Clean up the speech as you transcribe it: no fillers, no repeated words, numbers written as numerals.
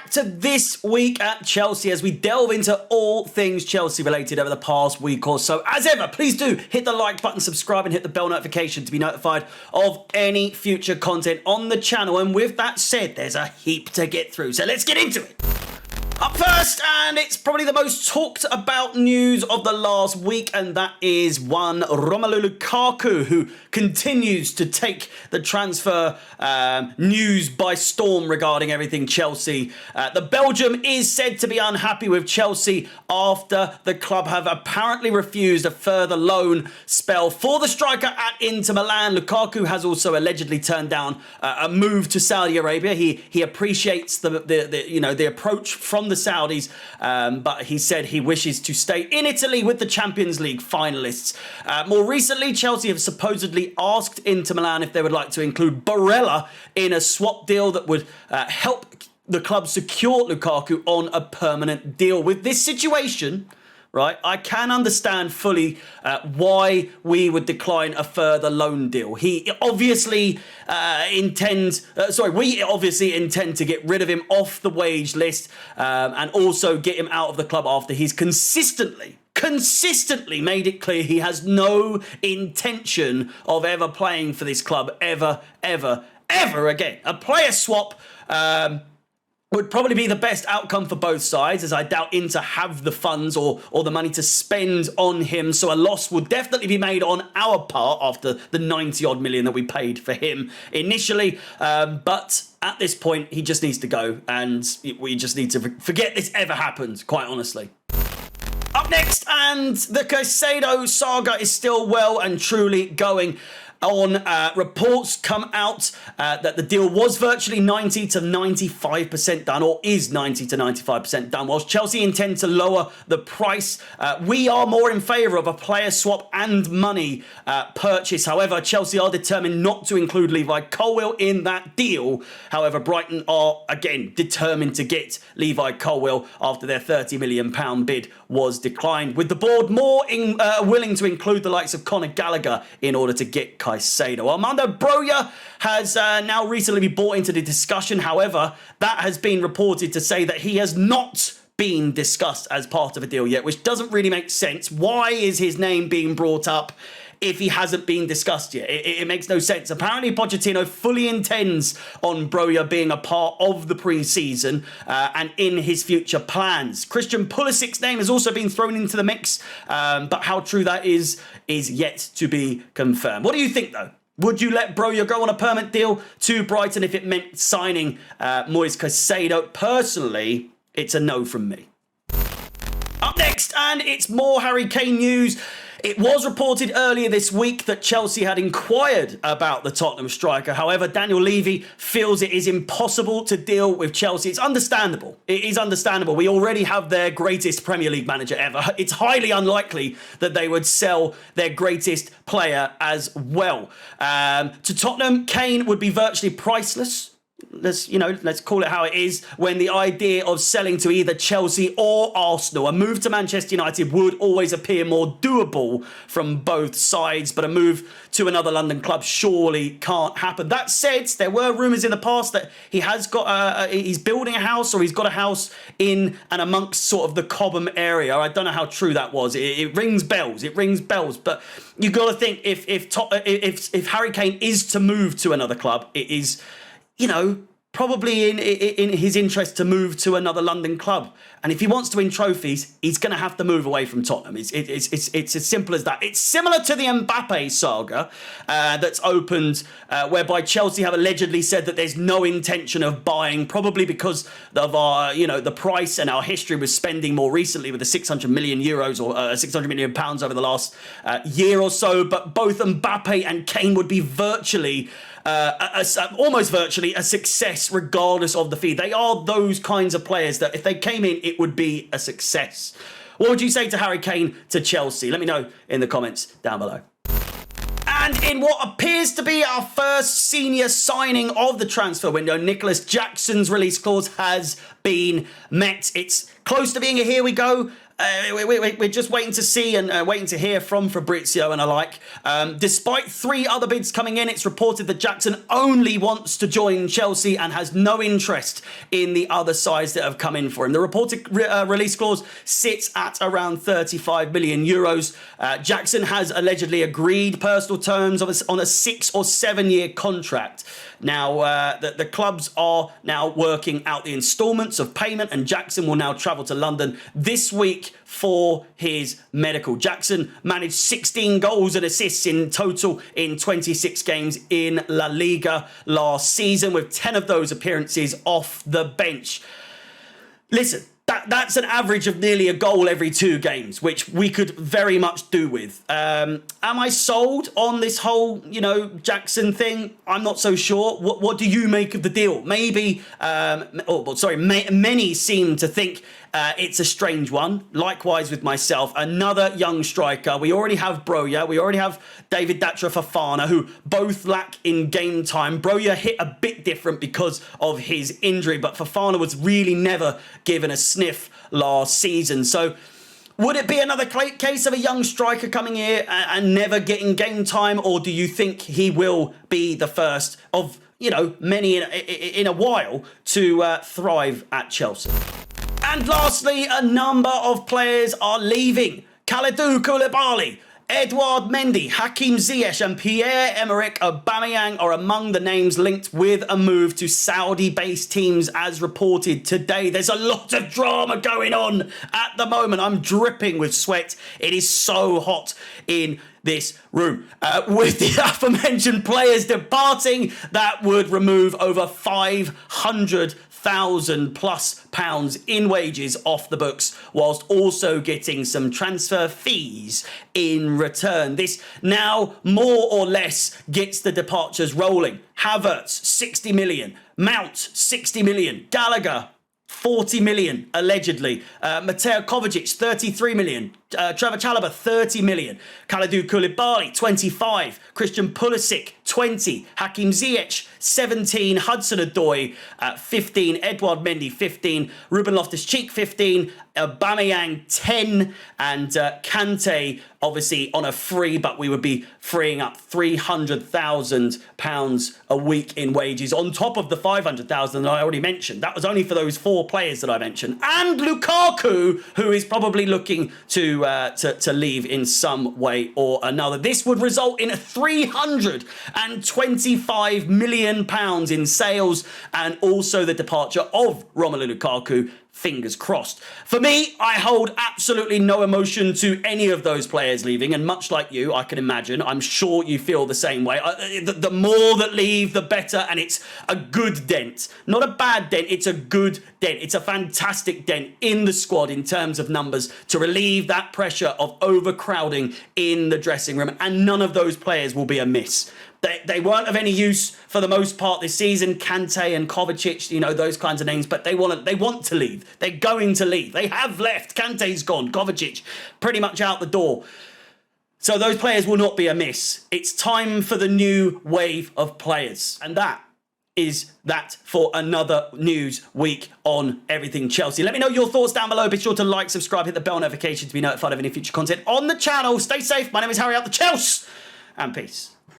back to this week at Chelsea as we delve into all things Chelsea related over the past week or so. As ever, please do hit the like button, subscribe and hit the bell notification to be notified of any future content on the channel. And with that said, there's a heap to get through, so let's get into it. Up first, and it's probably the most talked about news of the last week, and that is one Romelu Lukaku, who continues to take the transfer news by storm regarding everything Chelsea. The Belgium is said to be unhappy with Chelsea after the club have apparently refused a further loan spell for the striker at Inter Milan. Lukaku has also allegedly turned down a move to Saudi Arabia. He appreciates the approach from the Saudis, but he said he wishes to stay in Italy with the Champions League finalists. More recently, Chelsea have supposedly asked Inter Milan if they would like to include Barella in a swap deal that would help the club secure Lukaku on a permanent deal. With this situation, right, I can understand fully why we would decline a further loan deal. We obviously intend to get rid of him off the wage list and also get him out of the club after he's consistently made it clear he has no intention of ever playing for this club ever again. A player swap would probably be the best outcome for both sides, as I doubt Inter have the funds or the money to spend on him. So a loss will definitely be made on our part after the 90-odd million that we paid for him initially. But at this point, he just needs to go, and we just need to forget this ever happened, quite honestly. Up next, and the Caicedo saga is still well and truly going on. Reports come out that the deal was virtually 90 to 95% done, or is 90 to 95% done. Whilst Chelsea intend to lower the price, we are more in favour of a player swap and money purchase. However, Chelsea are determined not to include Levi Colwill in that deal. However, Brighton are again determined to get Levi Colwill after their £30 million bid was declined, with the board more willing to include the likes of Conor Gallagher in order to get Caicedo. Armando Broja has now recently been brought into the discussion. However, that has been reported to say that he has not been discussed as part of a deal yet, which doesn't really make sense. Why is his name being brought up if he hasn't been discussed yet? It makes no sense. Apparently, Pochettino fully intends on Broja being a part of the pre-season and in his future plans. Christian Pulisic's name has also been thrown into the mix, but how true that is yet to be confirmed. What do you think, though? Would you let Broja go on a permanent deal to Brighton if it meant signing Moise Caicedo? Personally, it's a no from me. Up next, and it's more Harry Kane news. It was reported earlier this week that Chelsea had inquired about the Tottenham striker. However, Daniel Levy feels it is impossible to deal with Chelsea. It's understandable. It is understandable. We already have their greatest Premier League manager ever. It's highly unlikely that they would sell their greatest player as well. To Tottenham, Kane would be virtually priceless. Let's call it how it is. When the idea of selling to either Chelsea or Arsenal, a move to Manchester United would always appear more doable from both sides, but a move to another London club surely can't happen. That said, there were rumours in the past that he has got he's building a house, or he's got a house in and amongst sort of the Cobham area. I don't know how true that was. It rings bells. It rings bells. But you've got to think if Harry Kane is to move to another club, it is, probably in his interest to move to another London club. And if he wants to win trophies, he's going to have to move away from Tottenham. It's as simple as that. It's similar to the Mbappe saga that's opened, whereby Chelsea have allegedly said that there's no intention of buying, probably because of our, the price and our history with spending more recently with the 600 million euros or 600 million pounds over the last year or so. But both Mbappe and Kane would be virtually almost virtually a success regardless of the fee. They are those kinds of players that if they came in, it would be a success. What would you say to Harry Kane to Chelsea? Let me know in the comments down below. And in what appears to be our first senior signing of the transfer window, Nicholas Jackson's release clause has been met. It's close to being a here we go. we're just waiting to see and waiting to hear from Fabrizio and alike. Despite 3 other bids coming in, it's reported that Jackson only wants to join Chelsea and has no interest in the other sides that have come in for him. The reported release clause sits at around 35 million euros. Jackson has allegedly agreed personal terms on a 6 or 7 year contract. Now, the clubs are now working out the instalments of payment, and Jackson will now travel to London this week for his medical. Jackson managed 16 goals and assists in total in 26 games in La Liga last season, with 10 of those appearances off the bench. Listen, that's an average of nearly a goal every 2 games, which we could very much do with. Am I sold on this whole, Jackson thing? I'm not so sure. What do you make of the deal? Maybe, many seem to think it's a strange one. Likewise with myself, another young striker. We already have Broja. We already have David Datra Fofana, who both lack in game time. Broja hit a bit different because of his injury, but Fofana was really never given a sniff last season. So would it be another case of a young striker coming here and never getting game time, or do you think he will be the first of, many in a while to thrive at Chelsea? And lastly, a number of players are leaving. Kalidou Koulibaly, Edouard Mendy, Hakim Ziyech and Pierre-Emerick Aubameyang are among the names linked with a move to Saudi-based teams as reported today. There's a lot of drama going on at the moment. I'm dripping with sweat. It is so hot in this room. With the aforementioned players departing, that would remove over £500,000+ in wages off the books, whilst also getting some transfer fees in return. This now more or less gets the departures rolling. Havertz, 60 million. Mount, 60 million. Gallagher, 40 million, allegedly. Mateo Kovacic, 33 million. Trevor Chalobah, 30 million. Kalidou Koulibaly, 25. Christian Pulisic, 20. Hakim Ziyech, 17. Hudson-Odoi, 15. Edouard Mendy, 15. Ruben Loftus-Cheek, 15. Aubameyang, 10. And Kante, obviously on a free, but we would be freeing up £300,000 a week in wages on top of the $500,000 that I already mentioned. That was only for those 4 players that I mentioned. And Lukaku, who is probably looking to leave in some way or another. This would result in £325 million in sales, and also the departure of Romelu Lukaku. Fingers crossed. For me, I hold absolutely no emotion to any of those players leaving, and much like you, I can imagine, I'm sure you feel the same way. The more that leave, the better, and it's a good dent. Not a bad dent, it's a good dent. It's a fantastic dent in the squad in terms of numbers to relieve that pressure of overcrowding in the dressing room, and none of those players will be amiss. They weren't of any use for the most part this season. Kante and Kovacic, those kinds of names, but they want to leave. They're going to leave. They have left. Kante's gone. Kovacic pretty much out the door. So those players will not be amiss. It's time for the new wave of players. And that is that for another news week on Everything Chelsea. Let me know your thoughts down below. Be sure to like, subscribe, hit the bell notification to be notified of any future content on the channel. Stay safe. My name is Harry out the Chelsea, and peace.